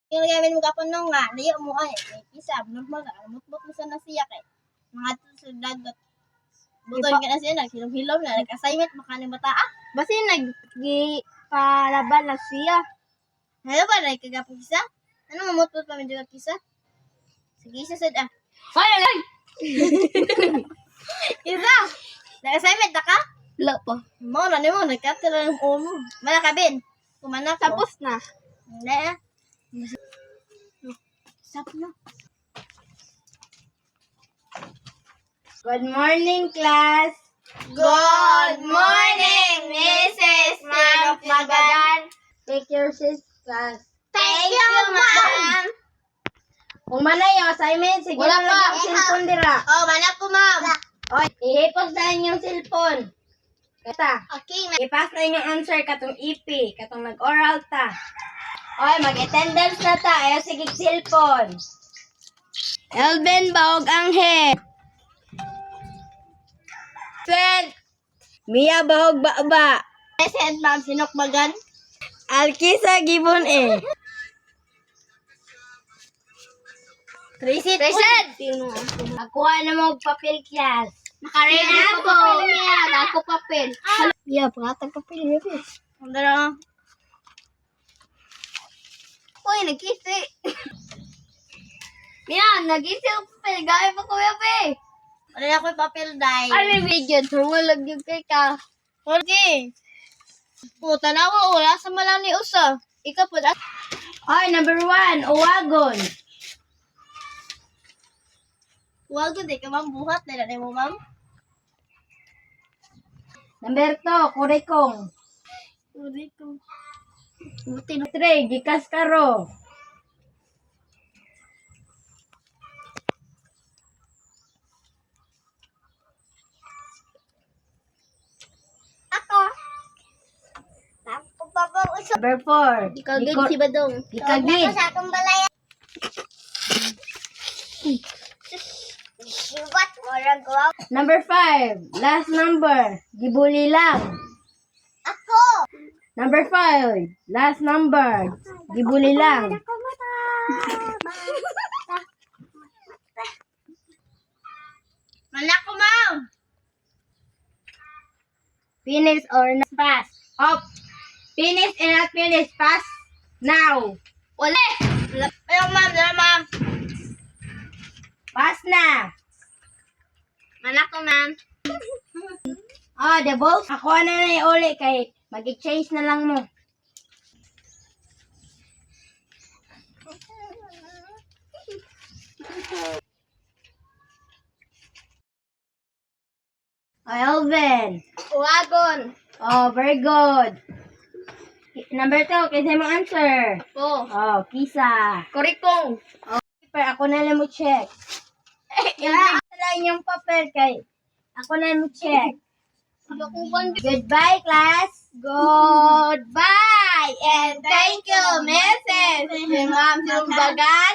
Yung gamin mo kapon nung nga, layo mo ay, isa, magmaga, mutmut mo sa nasiyak eh. Mga sa dagat. Buton ka na siya, naghilom-hilom na, nag-assignment, baka ni bata ah. Basi nagpalaban na siya. Ano ba, rin kagapong kisa? Ano mamutmut pa medyo kisa? Sige, isa sad ah. Hoy, alay! Isa! Nag-assignment na ka? Wala pa. Mo na ni mo, nagkatala ng ulo. Malakabin. Kumanak ko. Tapos na. Hindi ah. Sap na. Good morning, class. Good morning, Mrs. Ma'am Magadan. Take your seats, class. Thank you, ma'am. Kung manay yung assignment, sige Wala na pa. lang yung cellphone dira. Oh, manak ko, ma'am. Oy, ihipos na inyong cellphone. Kata, Okay, ma'am. ipas na inyong answer katong EP, katong nag-oral ta. Oy, mag-attendance na ta. Ayaw sige cellphone. Elvin Baog Anghe. Sent. Mia Bahog Baba. Present, ma'am. Sinokbagan. Alkisa Gibon eh. Present. Akuha na mo papel class. Nakarena Ako. ko. Ako papel. Yeah, pangatag papel niya, bis. Ang dara. Uy, nagkisi. Yan, nag-isip ang papel. Gaya pa kuya, be. Wala ako yung papel, day. Ano yung video? Tumulag yung kay ka. Okay. Puta na ako. Wala sa malang ni Usa. Ikaw po. Oy, number 1, Uwagon. Wag ko, di ka ma'am buhat. Nila mo, ma'am. Number 2, Kurikong. Uri ko. 3, Gikas Karo. Ako. Ako pa po Usa. Number 4, Ikagid si Badong. Ikagid. Sa akong balaya. Sibat. Wala ko. Number 5, last number, Gibuli lang. Ako. Number 5, last number, Gibuli lang. Ako mata. Manak ko, ma'am. Finish or not pass? Up. Finish and not finish. Pass now. Wala. Ayun, ma'am. Dala, ma'am. Pass na. Manak ko, ma'am. Oh, the balls. Ako na yung uli kay mag-exchange na lang mo. Oh, Elvin. Wagon. Oh, very good. Number 2, kasi mo answer. Po. Oh, Kisa. Kurikong. Pero ako na lang mo check. Yan lang yung papel kay ako na lang mo check. Goodbye, class. Goodbye and thank you, Mrs. Ma'am Sumbagan.